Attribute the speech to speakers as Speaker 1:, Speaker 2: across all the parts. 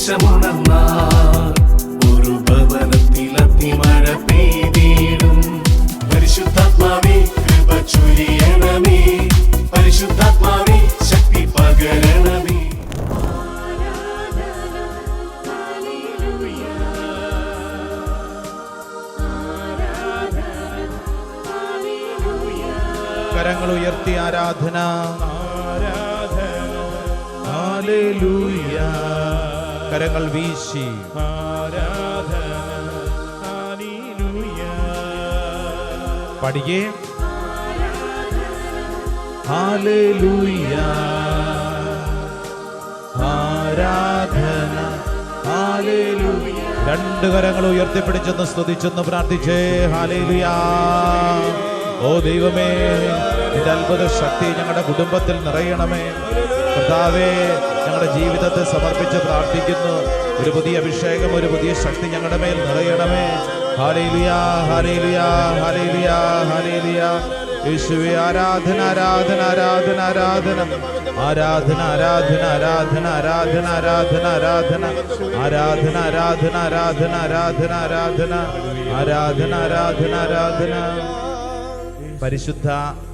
Speaker 1: ആവേശമുണർന്നാൽ ഒരു ഭവനത്തിൽ അഗ്നിമഴ പെയ്തിടും. പരിശുദ്ധാത്മാവേ കൃപ ചൊരിയണമേ, പരിശുദ്ധാത്മാവേ ശക്തി പകരണമേ.
Speaker 2: കരങ്ങൾ ഉയർത്തി ആരാധന, ഹല്ലേലൂയ. കരങ്ങൾ വീശി പഠിക്കേ, ഹല്ലേലൂയ, ആരാധന, ഹല്ലേലൂയ. രണ്ട് കരങ്ങൾ ഉയർത്തിപ്പിടിച്ചെന്ന് സ്തുതിച്ചെന്ന് പ്രാർത്ഥിച്ചേ. ഹല്ലേലൂയ. ഓ ദൈവമേ, നിന്റെ അത്ഭുത ശക്തി ഞങ്ങളുടെ കുടുംബത്തിൽ നിറയണമേ. കർത്താവേ, ഞങ്ങളുടെ ജീവിതത്തെ സമർപ്പിച്ച് പ്രാർത്ഥിക്കുന്നു. ഒരു പുതിയ അഭിഷേകം, ഒരു പുതിയ ശക്തി ഞങ്ങളുടെ മേൽ നിറയണമേ. Hallelujah, hallelujah, hallelujah, hallelujah. യേശുവേ, ആരാധന, ആരാധന, ആരാധന, ആരാധന, ആരാധന, ആരാധന, ആരാധന, ആരാധന, ആരാധന, ആരാധന, ആരാധന, ആരാധന, ആരാധന, ആരാധന, ആരാധന, ആരാധന, ആരാധന, ആരാധന. പരിശുദ്ധ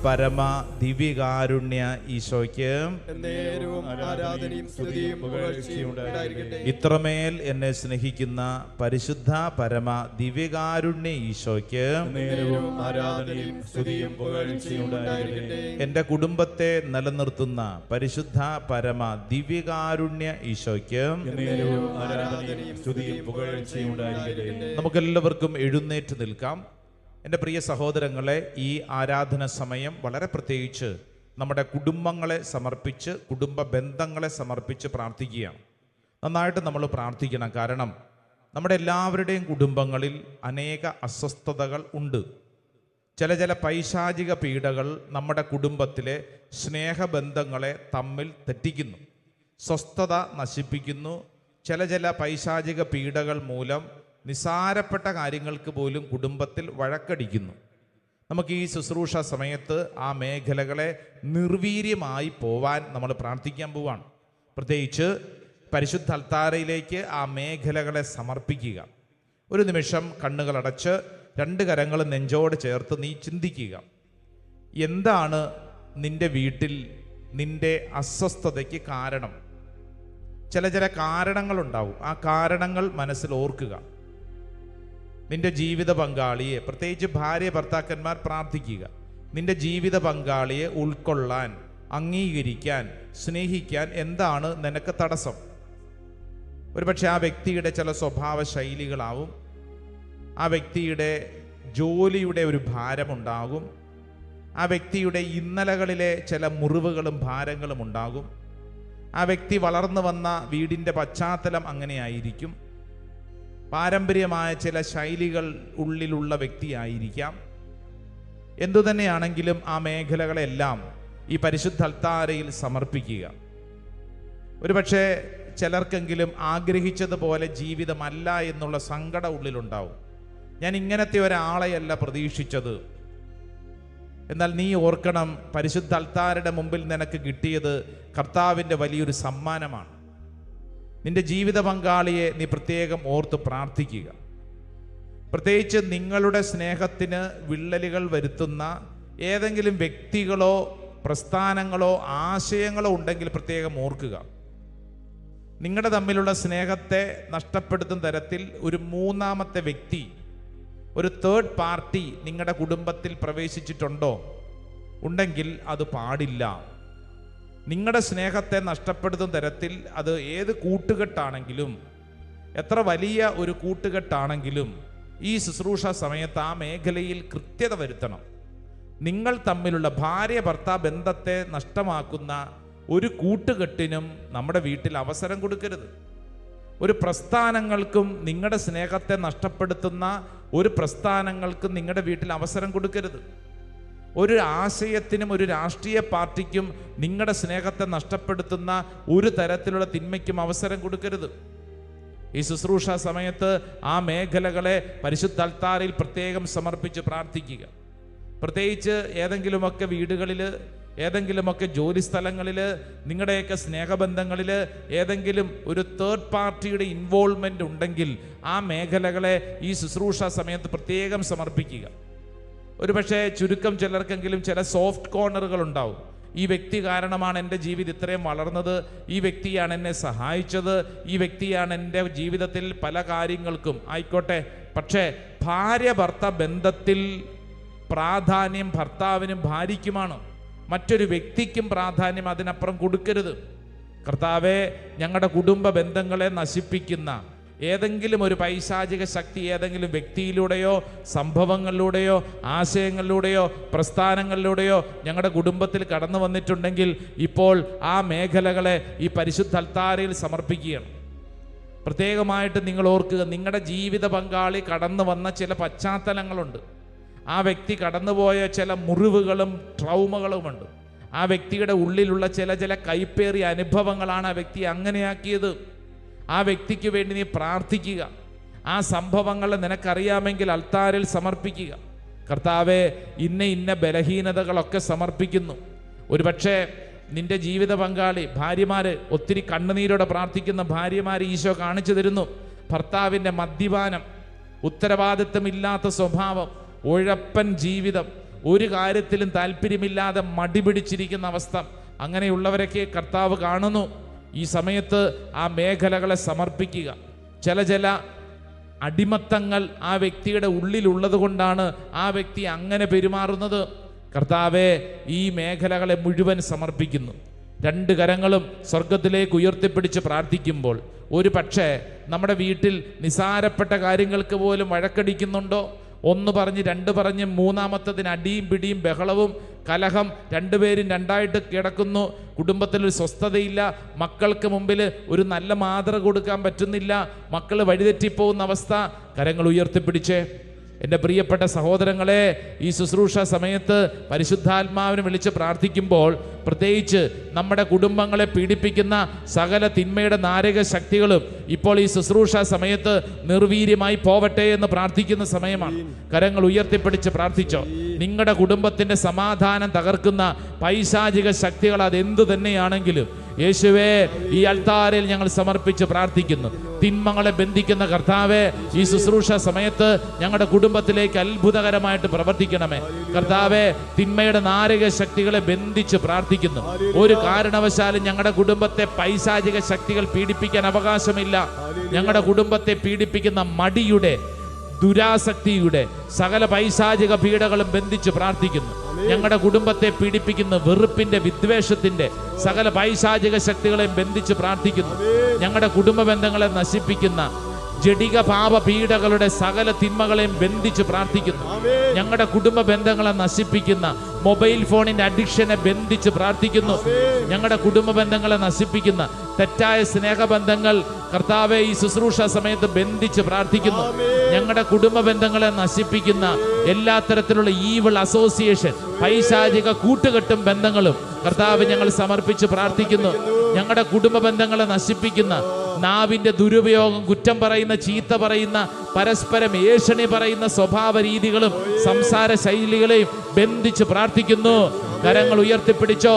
Speaker 2: പരമ ദിവ്യകാരുണ്യ ഈശോയ്ക്ക് ഇത്രമേൽ എന്നെ സ്നേഹിക്കുന്ന പരിശുദ്ധ പരമ ദിവ്യകാരുണ്യ ഈശോയ്ക്ക് എന്റെ കുടുംബത്തെ നിലനിർത്തുന്ന പരിശുദ്ധ പരമ ദിവ്യകാരുണ്യ ഈശോയ്ക്ക് നമുക്കെല്ലാവർക്കും എഴുന്നേറ്റ് നിൽക്കാം. എൻ്റെ പ്രിയ സഹോദരങ്ങളെ, ഈ ആരാധന സമയം വളരെ പ്രത്യേകിച്ച് നമ്മുടെ കുടുംബങ്ങളെ സമർപ്പിച്ച്, കുടുംബ ബന്ധങ്ങളെ സമർപ്പിച്ച് പ്രാർത്ഥിക്കുകയാണ്. നന്നായിട്ട് നമ്മൾ പ്രാർത്ഥിക്കണം. കാരണം നമ്മുടെ എല്ലാവരുടെയും കുടുംബങ്ങളിൽ അനേക അസ്വസ്ഥതകൾ ഉണ്ട്. ചില പൈശാചിക പീഡകൾ നമ്മുടെ കുടുംബത്തിലെ സ്നേഹബന്ധങ്ങളെ തമ്മിൽ തെറ്റിക്കുന്നു, സ്വസ്ഥത നശിപ്പിക്കുന്നു. ചില പൈശാചിക പീഡകൾ മൂലം നിസാരപ്പെട്ട കാര്യങ്ങൾക്ക് പോലും കുടുംബത്തിൽ വഴക്കടിക്കുന്നു. നമുക്ക് ഈ ശുശ്രൂഷ സമയത്ത് ആ മേഖലകളെ നിർവീര്യമായി പോവാൻ നമ്മൾ പ്രാർത്ഥിക്കാൻ പോവാണ്. പ്രത്യേകിച്ച് പരിശുദ്ധ അൽത്താരയിലേക്ക് ആ മേഖലകളെ സമർപ്പിക്കുക. ഒരു നിമിഷം കണ്ണുകളടച്ച് രണ്ട് കരങ്ങൾ നെഞ്ചോട് ചേർത്ത് നീ ചിന്തിക്കുക. എന്താണ് നിന്റെ വീട്ടിൽ നിന്റെ അസ്വസ്ഥതയ്ക്ക് കാരണം? ചില കാരണങ്ങളുണ്ടാവും. ആ കാരണങ്ങൾ മനസ്സിൽ ഓർക്കുക. നിന്റെ ജീവിത പങ്കാളിയെ, പ്രത്യേകിച്ച് ഭാര്യ ഭർത്താക്കന്മാർ പ്രാർത്ഥിക്കുക. നിന്റെ ജീവിത പങ്കാളിയെ ഉൾക്കൊള്ളാൻ, അംഗീകരിക്കാൻ, സ്നേഹിക്കാൻ എന്താണ് നിനക്ക് തടസ്സം? ഒരുപക്ഷെ ആ വ്യക്തിയുടെ ചില സ്വഭാവ ശൈലികളാവും, ആ വ്യക്തിയുടെ ജോലിയുടെ ഒരു ഭാരമുണ്ടാകും, ആ വ്യക്തിയുടെ ഇന്നലകളിലെ ചില മുറിവുകളും ഭാരങ്ങളും ഉണ്ടാകും, ആ വ്യക്തി വളർന്നു വന്ന വീടിൻ്റെ പശ്ചാത്തലം അങ്ങനെയായിരിക്കും, പാരമ്പര്യമായ ചില ശൈലികൾ ഉള്ളിലുള്ള വ്യക്തിയായിരിക്കാം. എന്തുതന്നെയാണെങ്കിലും ആ മേഖലകളെല്ലാം ഈ പരിശുദ്ധ അൽത്താരയിൽ സമർപ്പിക്കുക. ഒരുപക്ഷെ ചിലർക്കെങ്കിലും ആഗ്രഹിച്ചതുപോലെ ജീവിതമല്ല എന്നുള്ള സങ്കടം ഉള്ളിലുണ്ടാവും. ഞാൻ ഇങ്ങനത്തെ ഒരാളെയല്ല പ്രതീക്ഷിച്ചത്. എന്നാൽ നീ ഓർക്കണം, പരിശുദ്ധ അൽത്താരയുടെ മുമ്പിൽ നിനക്ക് കിട്ടിയത് കർത്താവിൻ്റെ വലിയൊരു സമ്മാനമാണ്. നിന്റെ ജീവിത പങ്കാളിയെ നീ പ്രത്യേകം ഓർത്ത് പ്രാർത്ഥിക്കുക. പ്രത്യേകിച്ച് നിങ്ങളുടെ സ്നേഹത്തിന് വിള്ളലുകൾ വരുത്തുന്ന ഏതെങ്കിലും വ്യക്തികളോ പ്രസ്ഥാനങ്ങളോ ആശയങ്ങളോ ഉണ്ടെങ്കിൽ പ്രത്യേകം ഓർക്കുക. നിങ്ങളുടെ തമ്മിലുള്ള സ്നേഹത്തെ നഷ്ടപ്പെടുത്തുന്ന തരത്തിൽ ഒരു മൂന്നാമത്തെ വ്യക്തി, ഒരു തേർഡ് പാർട്ടി നിങ്ങളുടെ കുടുംബത്തിൽ പ്രവേശിച്ചിട്ടുണ്ടോ? ഉണ്ടെങ്കിൽ അത് പാടില്ല. നിങ്ങളുടെ സ്നേഹത്തെ നഷ്ടപ്പെടുത്തുന്ന തരത്തിൽ അത് ഏത് കൂട്ടുകെട്ടാണെങ്കിലും, എത്ര വലിയ ഒരു കൂട്ടുകെട്ടാണെങ്കിലും ഈ ശുശ്രൂഷ സമയത്ത് ആ മേഖലയിൽ കൃത്യത വരുത്തണം. നിങ്ങൾ തമ്മിലുള്ള ഭാര്യ ഭർത്താവ് ബന്ധത്തെ നഷ്ടമാക്കുന്ന ഒരു കൂട്ടുകെട്ടിനും നമ്മുടെ വീട്ടിൽ അവസരം കൊടുക്കരുത്. ഒരു പ്രസ്ഥാനങ്ങൾക്കും നിങ്ങളുടെ സ്നേഹത്തെ നഷ്ടപ്പെടുത്തുന്ന ഒരു പ്രസ്ഥാനങ്ങൾക്കും നിങ്ങളുടെ വീട്ടിൽ അവസരം കൊടുക്കരുത്. ഒരു ആശയത്തിനും ഒരു രാഷ്ട്രീയ പാർട്ടിക്കും നിങ്ങളുടെ സ്നേഹത്തെ നഷ്ടപ്പെടുത്തുന്ന ഒരു തരത്തിലുള്ള തിന്മയ്ക്കും അവസരം കൊടുക്കരുത്. ഈ ശുശ്രൂഷ സമയത്ത് ആ മേഖലകളെ പരിശുദ്ധ അൽത്താരയിൽ പ്രത്യേകം സമർപ്പിച്ച് പ്രാർത്ഥിക്കുക. പ്രത്യേകിച്ച് ഏതെങ്കിലുമൊക്കെ വീടുകളിൽ ഏതെങ്കിലുമൊക്കെ ജോലി സ്ഥലങ്ങളിൽ, നിങ്ങളുടെയൊക്കെ സ്നേഹബന്ധങ്ങളിൽ ഏതെങ്കിലും ഒരു തേർഡ് പാർട്ടിയുടെ ഇൻവോൾവ്മെൻ്റ് ഉണ്ടെങ്കിൽ ആ മേഖലകളെ ഈ ശുശ്രൂഷ സമയത്ത് പ്രത്യേകം സമർപ്പിക്കുക. ഒരുപക്ഷെ ചുരുക്കം ചിലർക്കെങ്കിലും ചില സോഫ്റ്റ് കോർണറുകൾ ഉണ്ടാവും. ഈ വ്യക്തി കാരണമാണ് എൻ്റെ ജീവിതം ഇത്രയും വളർന്നത്, ഈ വ്യക്തിയാണ് എന്നെ സഹായിച്ചത്, ഈ വ്യക്തിയാണ് എൻ്റെ ജീവിതത്തിൽ പല കാര്യങ്ങൾക്കും ആയിക്കോട്ടെ. പക്ഷേ ഭാര്യ ഭർത്ത ബന്ധത്തിൽ പ്രാധാന്യം ഭർത്താവിനും ഭാര്യയ്ക്കുമാണ്. മറ്റൊരു വ്യക്തിക്കും പ്രാധാന്യം അതിനപ്പുറം കൊടുക്കരുത്. കർത്താവേ, ഞങ്ങളുടെ കുടുംബ ബന്ധങ്ങളെ നശിപ്പിക്കുന്ന ഏതെങ്കിലും ഒരു പൈശാചിക ശക്തി ഏതെങ്കിലും വ്യക്തിയിലൂടെയോ സംഭവങ്ങളിലൂടെയോ ആശയങ്ങളിലൂടെയോ പ്രസ്ഥാനങ്ങളിലൂടെയോ ഞങ്ങളുടെ കുടുംബത്തിൽ കടന്നു വന്നിട്ടുണ്ടെങ്കിൽ ഇപ്പോൾ ആ മേഖലകളെ ഈ പരിശുദ്ധ അൽത്താരയിൽ സമർപ്പിക്കുകയാണ്. പ്രത്യേകമായിട്ട് നിങ്ങൾ ഓർക്കുക, നിങ്ങളുടെ ജീവിത പങ്കാളി കടന്നു വന്ന ചില പശ്ചാത്തലങ്ങളുണ്ട്. ആ വ്യക്തി കടന്നുപോയ ചില മുറിവുകളും ട്രൗമകളുമുണ്ട്. ആ വ്യക്തിയുടെ ഉള്ളിലുള്ള ചില കൈപ്പേറിയ അനുഭവങ്ങളാണ് ആ വ്യക്തിയെ അങ്ങനെയാക്കിയത്. ആ വ്യക്തിക്ക് വേണ്ടി നീ പ്രാർത്ഥിക്കുക. ആ സംഭവങ്ങൾ നിനക്കറിയാമെങ്കിൽ അൽത്താരിൽ സമർപ്പിക്കുക. കർത്താവേ, ഇന്ന ബലഹീനതകളൊക്കെ സമർപ്പിക്കുന്നു. ഒരുപക്ഷെ നിന്റെ ജീവിത പങ്കാളി, ഭാര്യമാര് ഒത്തിരി കണ്ണുനീരോടെ പ്രാർത്ഥിക്കുന്ന ഭാര്യമാര് ഈശോ കാണിച്ചു തരുന്നു. ഭർത്താവിൻ്റെ മദ്യപാനം, ഉത്തരവാദിത്തമില്ലാത്ത സ്വഭാവം, ഉഴപ്പൻ ജീവിതം, ഒരു കാര്യത്തിലും താല്പര്യമില്ലാതെ മടി പിടിച്ചിരിക്കുന്ന അവസ്ഥ, അങ്ങനെയുള്ളവരൊക്കെ കർത്താവ് കാണുന്നു. ഈ സമയത്ത് ആ മേഖലകളെ സമർപ്പിക്കുക. ചില അടിമത്തങ്ങൾ ആ വ്യക്തിയുടെ ഉള്ളിലുള്ളത് കൊണ്ടാണ് ആ വ്യക്തി അങ്ങനെ പെരുമാറുന്നത്. കർത്താവെ, ഈ മേഖലകളെ മുഴുവൻ സമർപ്പിക്കുന്നു. രണ്ട് കരങ്ങളും സ്വർഗത്തിലേക്ക് ഉയർത്തിപ്പിടിച്ച് പ്രാർത്ഥിക്കുമ്പോൾ ഒരു പക്ഷേ നമ്മുടെ വീട്ടിൽ നിസാരപ്പെട്ട കാര്യങ്ങൾക്ക് പോലും വഴക്കടിക്കുന്നുണ്ടോ? ഒന്ന് പറഞ്ഞ് രണ്ട് പറഞ്ഞ് മൂന്നാമത്തതിന് അടിയും പിടിയും ബഹളവും കലഹം, രണ്ടുപേരും രണ്ടായിട്ട് കിടക്കുന്നു. കുടുംബത്തിലൊരു സ്വസ്ഥതയില്ല. മക്കൾക്ക് മുമ്പിൽ ഒരു നല്ല മാതൃക കൊടുക്കാൻ പറ്റുന്നില്ല. മക്കൾ വഴിതെറ്റിപ്പോകുന്ന അവസ്ഥ. കരങ്ങൾ ഉയർത്തിപ്പിടിച്ചേ. എൻ്റെ പ്രിയപ്പെട്ട സഹോദരങ്ങളെ, ഈ ശുശ്രൂഷ സമയത്ത് പരിശുദ്ധാത്മാവിനെ വിളിച്ച് പ്രാർത്ഥിക്കുമ്പോൾ പ്രത്യേകിച്ച് നമ്മുടെ കുടുംബങ്ങളെ പീഡിപ്പിക്കുന്ന സകല തിന്മയുടെ നാരക ശക്തികളും ഇപ്പോൾ ഈ ശുശ്രൂഷ സമയത്ത് നിർവീര്യമായി പോവട്ടെ എന്ന് പ്രാർത്ഥിക്കുന്ന സമയമാണ്. കരങ്ങൾ ഉയർത്തിപ്പിടിച്ച് പ്രാർത്ഥിച്ചോ. നിങ്ങളുടെ കുടുംബത്തിൻ്റെ സമാധാനം തകർക്കുന്ന പൈശാചിക ശക്തികൾ അതെന്തു തന്നെയാണെങ്കിലും യേശുവേ, ഈ അൽത്താരയിൽ ഞങ്ങൾ സമർപ്പിച്ച് പ്രാർത്ഥിക്കുന്നു. തിന്മകളെ ബന്ധിക്കുന്ന കർത്താവേ, ഈ ശുശ്രൂഷ സമയത്ത് ഞങ്ങളുടെ കുടുംബത്തിലേക്ക് അത്ഭുതകരമായിട്ട് പ്രവർത്തിക്കണമേ. കർത്താവേ, തിന്മയുടെ നാരക ശക്തികളെ ബന്ധിച്ച് പ്രാർത്ഥിക്കുന്നു. ഒരു കാരണവശാലും ഞങ്ങളുടെ കുടുംബത്തെ പൈശാചിക ശക്തികൾ പീഡിപ്പിക്കാൻ അവകാശമില്ല. ഞങ്ങളുടെ കുടുംബത്തെ പീഡിപ്പിക്കുന്ന മടിയുടെ, ദുരാസക്തിയുടെ സകല പൈശാചിക പീഡകളും ബന്ധിച്ച് പ്രാർത്ഥിക്കുന്നു. ഞങ്ങളുടെ കുടുംബത്തെ പീഡിപ്പിക്കുന്ന വെറുപ്പിന്റെ, വിദ്വേഷത്തിന്റെ സകല പൈശാചിക ശക്തികളെയും ബന്ധിച്ച് പ്രാർത്ഥിക്കുന്നു. ഞങ്ങളുടെ കുടുംബ ബന്ധങ്ങളെ നശിപ്പിക്കുന്ന ജഡിക പാപ പീഡകളുടെ സകല തിന്മകളെയും ബന്ധിച്ച് പ്രാർത്ഥിക്കുന്നു. ഞങ്ങളുടെ കുടുംബ ബന്ധങ്ങളെ നശിപ്പിക്കുന്ന മൊബൈൽ ഫോണിന്റെ അഡിക്ഷനെ ബന്ധിച്ച് പ്രാർത്ഥിക്കുന്നു. ഞങ്ങളുടെ കുടുംബ ബന്ധങ്ങളെ നശിപ്പിക്കുന്ന തെറ്റായ സ്നേഹബന്ധങ്ങൾ കർത്താവെ, ഈ ശുശ്രൂഷ സമയത്ത് ബന്ധിച്ച് പ്രാർത്ഥിക്കുന്നു. ഞങ്ങളുടെ കുടുംബ ബന്ധങ്ങളെ നശിപ്പിക്കുന്ന എല്ലാ തരത്തിലുള്ള ഈവിൾ അസോസിയേഷൻ, പൈശാചിക കൂട്ടുകെട്ടും ബന്ധങ്ങളും കർത്താവ് ഞങ്ങൾ സമർപ്പിച്ച് പ്രാർത്ഥിക്കുന്നു. ഞങ്ങളുടെ കുടുംബ ബന്ധങ്ങളെ നശിപ്പിക്കുന്ന നാവിന്റെ ദുരുപയോഗം, കുറ്റം പറയുന്ന, ചീത്ത പറയുന്ന, പരസ്പരം ഏഷണി പറയുന്ന സ്വഭാവ രീതികളും സംസാര ശൈലികളെയും ബന്ധിച്ച് പ്രാർത്ഥിക്കുന്നു. കരങ്ങൾ ഉയർത്തിപ്പിടിച്ചോ.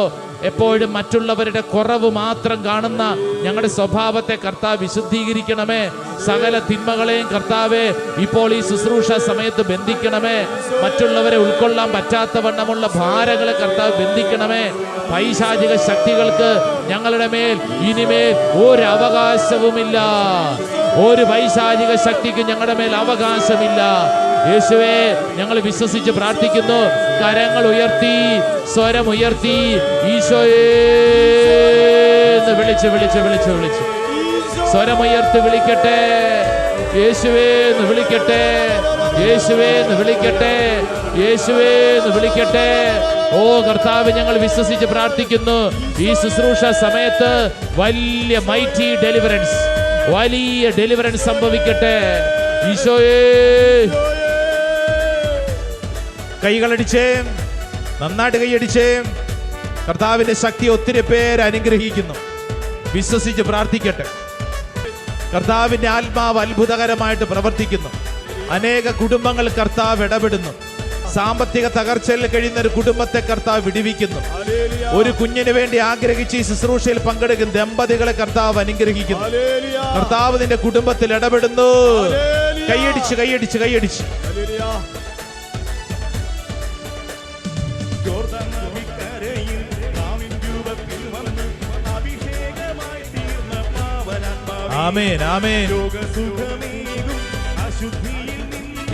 Speaker 2: എപ്പോഴും മറ്റുള്ളവരുടെ കുറവ് മാത്രം കാണുന്ന ഞങ്ങളുടെ സ്വഭാവത്തെ കർത്താവ് വിശുദ്ധീകരിക്കണമേ. സകല തിന്മകളെയും കർത്താവെ ഇപ്പോൾ ഈ ശുശ്രൂഷ സമയത്ത് ബന്ധിക്കണമേ. മറ്റുള്ളവരെ ഉൾക്കൊള്ളാൻ പറ്റാത്ത വണ്ണമുള്ള ഭാരങ്ങളെ കർത്താവ് ബന്ധിക്കണമേ. പൈശാചിക ശക്തികൾക്ക് ഞങ്ങളുടെ മേൽ ഇനിമേൽ ഒരു അവകാശവുമില്ല. ഒരു പൈശാചിക ശക്തിക്ക് ഞങ്ങളുടെ മേൽ അവകാശമില്ല. യേശുവേ, ഞങ്ങൾ വിശ്വസിച്ച് പ്രാർത്ഥിക്കുന്നു. കരങ്ങൾ ഉയർത്തി, സ്വരം ഉയർത്തി ഈശോയെ എന്ന് വിളിച്ച് വിളിച്ച് വിളിച്ച് വിളിച്ച് സ്വരമുയർത്തി വിളിക്കട്ടെ. യേശുവേ എന്ന് വിളിക്കട്ടെ. യേശുവേ എന്ന് വിളിക്കട്ടെ. യേശുവേ എന്ന് വിളിക്കട്ടെ. ഓ കർത്താവ്, ഞങ്ങൾ വിശ്വസിച്ച് പ്രാർത്ഥിക്കുന്നു. ഈ ശുശ്രൂഷ സമയത്ത് വലിയ മൈറ്റി ഡെലിവറൻസ്, വലിയ ഡെലിവറൻസ് സംഭവിക്കട്ടെ. ഈശോയേ.
Speaker 3: കൈകളടിച്ചേ, നന്നായിട്ട് കൈയടിച്ചേ. കർത്താവിന്റെ ശക്തി ഒത്തിരി പേര് അനുഗ്രഹിക്കുന്നു. വിശ്വസിച്ച് പ്രാർത്ഥിക്കട്ടെ. കർത്താവിന്റെ ആത്മാവ് അത്ഭുതകരമായിട്ട് പ്രവർത്തിക്കുന്നു. അനേക കുടുംബങ്ങൾ കർത്താവ് ഇടപെടുന്നു. സാമ്പത്തിക തകർച്ചയിൽ കഴിയുന്ന ഒരു കുടുംബത്തെ കർത്താവ് വിടുവിക്കുന്നു. ഒരു കുഞ്ഞിന് വേണ്ടി ആഗ്രഹിച്ച് ഈ ശുശ്രൂഷയിൽ പങ്കെടുക്കുന്ന ദമ്പതികളെ കർത്താവ് അനുഗ്രഹിക്കുന്നു. കർത്താവ് നിന്റെ കുടുംബത്തിൽ ഇടപെടുന്നു. കൈയടിച്ച് കൈയടിച്ച് കൈയടിച്ച്. ആമേൻ ആമേൻ.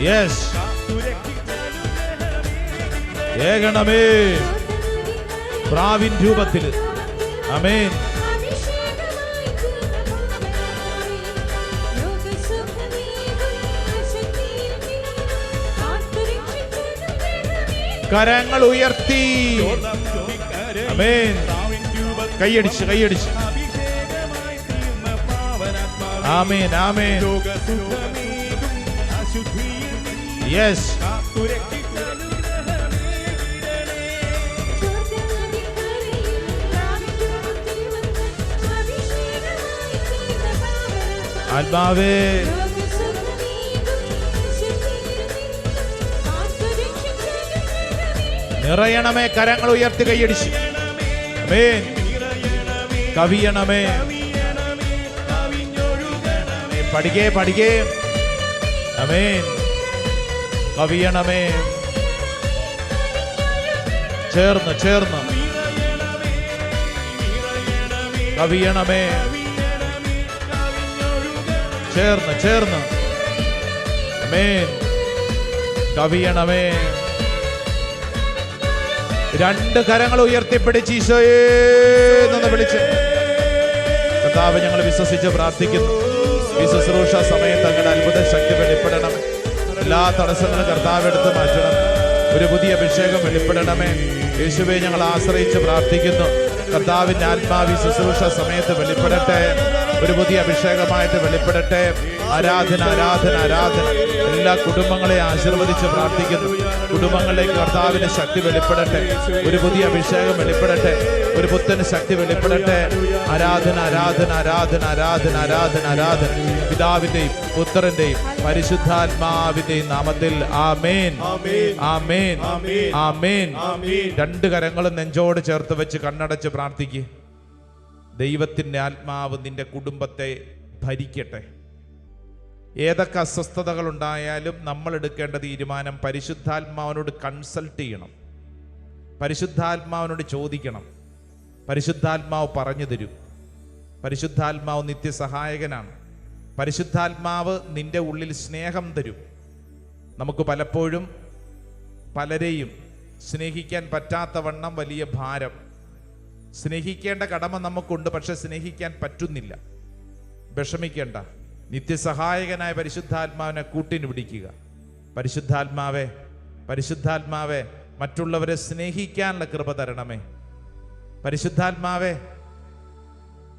Speaker 3: യെസ്. ഏകണമേ പ്രാവിൻ രൂപത്തിൽ. ആമേൻ. കരങ്ങൾ ഉയർത്തി. ആമേൻ. കൈയടിച്ച് കൈയടിച്ച്. ആമേൻ ആമേൻ. യെസ്. ആത്മാവേ നിറയണമേ. കരങ്ങൾ ഉയർത്തി കൈയടിച്ച്. ആമേൻ. കവിയണമേ. പഠിക്കേ പഠിക്കേ. ആമേൻ. കവിയണമേ. ചേർന്ന് ചേർന്ന് കവിയണമേ. ചേർന്ന് ചേർന്ന്. ആമേൻ. കവിയണമേ. രണ്ട് കരങ്ങൾ ഉയർത്തിപ്പിടിച്ച് ഈശോയെ എന്ന് വിളിച്ച് കർത്താവ് ഞങ്ങൾ വിശ്വസിച്ച് പ്രാർത്ഥിക്കുന്നു. ഈ ശുശ്രൂഷ സമയത്ത് അങ്ങനെ അത്ഭുത ശക്തി വെളിപ്പെടണം. എല്ലാ തടസ്സങ്ങളും കർത്താവ് എടുത്ത് മാറ്റണം. ഒരു പുതിയ അഭിഷേകം വെളിപ്പെടണമേ. യേശുവെ ഞങ്ങൾ ആശ്രയിച്ച് പ്രാർത്ഥിക്കുന്നു. കർത്താവിന്റെ ആത്മാവി ശുശ്രൂഷ സമയത്ത് വെളിപ്പെടട്ടെ. ഒരു പുതിയ അഭിഷേകമായിട്ട് വെളിപ്പെടട്ടെ. ആരാധന ആരാധന ആരാധന. എല്ലാ കുടുംബങ്ങളെ ആശീർവദിച്ച് പ്രാർത്ഥിക്കുന്നു. കുടുംബങ്ങളിലേക്ക് കർത്താവിന്റെ ശക്തി വെളിപ്പെടട്ടെ. ഒരു പുതിയ അഭിഷേകം വെളിപ്പെടട്ടെ. ഒരു പുത്തൻ ശക്തി വെളിപ്പെടട്ടെ. ആരാധന ആരാധന ആരാധന ആരാധന ആരാധന ആരാധന. പിതാവിന്റെയും പുത്രന്റെയും പരിശുദ്ധാത്മാവിന്റെയും നാമത്തിൽ ആമേൻ ആമേൻ ആമേൻ. രണ്ട് കരങ്ങളും നെഞ്ചോട് ചേർത്ത് വെച്ച് കണ്ണടച്ച് പ്രാർത്ഥിക്കുക. ദൈവത്തിന്റെ ആത്മാവ് നിന്റെ കുടുംബത്തെ ഭരിക്കട്ടെ. ഏതൊക്കെ അസ്വസ്ഥതകൾ ഉണ്ടായാലും നമ്മൾ എടുക്കേണ്ട തീരുമാനം പരിശുദ്ധാത്മാവിനോട് കൺസൾട്ട് ചെയ്യണം. പരിശുദ്ധാത്മാവിനോട് ചോദിക്കണം. പരിശുദ്ധാത്മാവ് പറഞ്ഞു തരും. പരിശുദ്ധാത്മാവ് നിത്യസഹായകനാണ്. പരിശുദ്ധാത്മാവ് നിന്റെ ഉള്ളിൽ സ്നേഹം തരും. നമുക്ക് പലപ്പോഴും പലരെയും സ്നേഹിക്കാൻ പറ്റാത്ത വണ്ണം വലിയ ഭാരം. സ്നേഹിക്കേണ്ട കടമ നമുക്കുണ്ട്, പക്ഷെ സ്നേഹിക്കാൻ പറ്റുന്നില്ല. വിഷമിക്കേണ്ട. നിത്യസഹായകനായ പരിശുദ്ധാത്മാവിനെ കൂട്ടിന് പിടിക്കുക. പരിശുദ്ധാത്മാവേ പരിശുദ്ധാത്മാവേ മറ്റുള്ളവരെ സ്നേഹിക്കാനുള്ള കൃപ തരണമേ. പരിശുദ്ധാത്മാവേ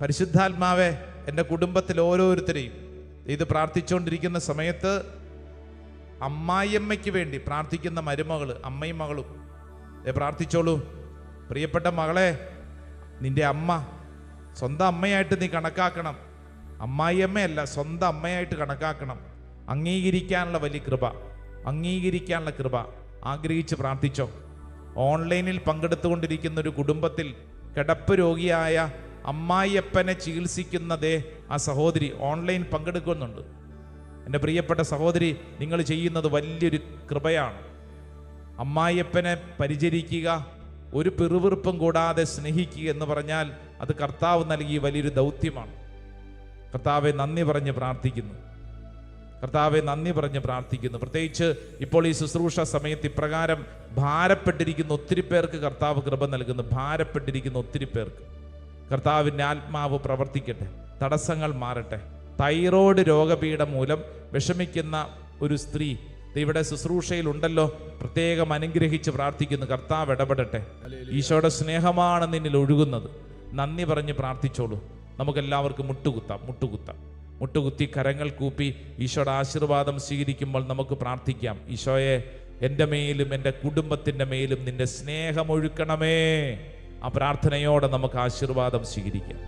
Speaker 3: പരിശുദ്ധാത്മാവേ എൻ്റെ കുടുംബത്തിൽ ഓരോരുത്തരെയും ഇത് പ്രാർത്ഥിച്ചുകൊണ്ടിരിക്കുന്ന സമയത്ത് അമ്മായിയമ്മയ്ക്ക് വേണ്ടി പ്രാർത്ഥിക്കുന്ന മരുമകൾ, അമ്മയും മകളും പ്രാർത്ഥിച്ചോളൂ. പ്രിയപ്പെട്ട മകളെ, നിന്റെ അമ്മ സ്വന്തം അമ്മയായിട്ട് നീ കണക്കാക്കണം. അമ്മായിയമ്മയല്ല, സ്വന്തം അമ്മയായിട്ട് കണക്കാക്കണം. അംഗീകരിക്കാനുള്ള വലിയ കൃപ, അംഗീകരിക്കാനുള്ള കൃപ ആഗ്രഹിച്ച് പ്രാർത്ഥിച്ചോ. ഓൺലൈനിൽ പങ്കെടുത്തുകൊണ്ടിരിക്കുന്ന ഒരു കുടുംബത്തിൽ കിടപ്പ് രോഗിയായ അമ്മായിയപ്പനെ ചികിത്സിക്കുന്നതേ ആ സഹോദരി ഓൺലൈൻ പങ്കെടുക്കുന്നുണ്ട്. എൻ്റെ പ്രിയപ്പെട്ട സഹോദരി, നിങ്ങൾ ചെയ്യുന്നത് വലിയൊരു കൃപയാണ്. അമ്മായിയപ്പനെ പരിചരിക്കുക, ഒരു പിറുവിറുപ്പും കൂടാതെ സ്നേഹിക്കുക എന്ന് പറഞ്ഞാൽ അത് കർത്താവ് നൽകിയ വലിയൊരു ദൗത്യമാണ്. കർത്താവെ നന്ദി പറഞ്ഞ് പ്രാർത്ഥിക്കുന്നു. കർത്താവെ നന്ദി പറഞ്ഞ് പ്രാർത്ഥിക്കുന്നു. പ്രത്യേകിച്ച് ഇപ്പോൾ ഈ ശുശ്രൂഷ സമയത്ത് ഇപ്രകാരം ഭാരപ്പെട്ടിരിക്കുന്ന ഒത്തിരി പേർക്ക് കർത്താവ് കൃപ നൽകുന്നു. ഭാരപ്പെട്ടിരിക്കുന്ന ഒത്തിരി പേർക്ക് കർത്താവിൻ്റെ ആത്മാവ് പ്രവർത്തിക്കട്ടെ. തടസ്സങ്ങൾ മാറട്ടെ. തൈറോയ്ഡ് രോഗപീഠ മൂലം വിഷമിക്കുന്ന ഒരു സ്ത്രീ ഇവിടെ ശുശ്രൂഷയിൽ ഉണ്ടല്ലോ. പ്രത്യേകം അനുഗ്രഹിച്ച് പ്രാർത്ഥിക്കുന്നു. കർത്താവ് ഇടപെടട്ടെ. ഈശോയുടെ സ്നേഹമാണ് നിന്നിൽ ഒഴുകുന്നത്. നന്ദി പറഞ്ഞ് പ്രാർത്ഥിച്ചോളൂ. നമുക്കെല്ലാവർക്കും മുട്ടുകുത്തി കരങ്ങൾ കൂപ്പി ഈശോയുടെ ആശീർവാദം സ്വീകരിക്കുമ്പോൾ നമുക്ക് പ്രാർത്ഥിക്കാം. ഈശോയെ, എൻ്റെ മേലും എൻ്റെ കുടുംബത്തിൻ്റെ മേലും നിന്റെ സ്നേഹം ഒഴുക്കണമേ. ആ പ്രാർത്ഥനയോടെ നമുക്ക് ആശീർവാദം സ്വീകരിക്കാം.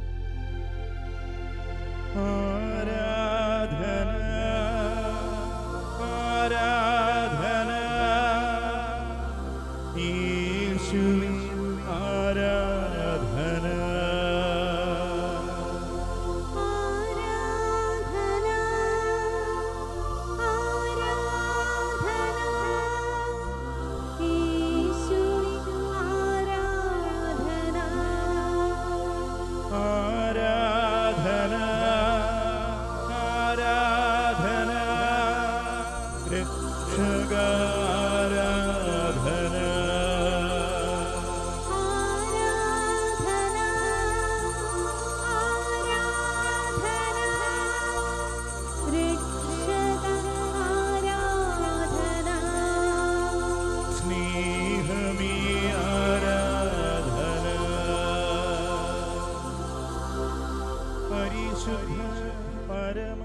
Speaker 4: പരമ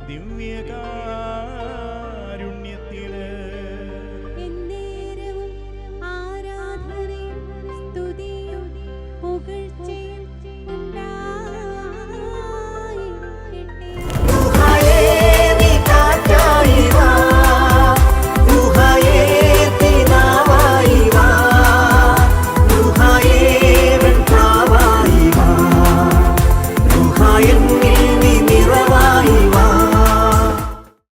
Speaker 4: ദിവ്യകാരുണ്യമേ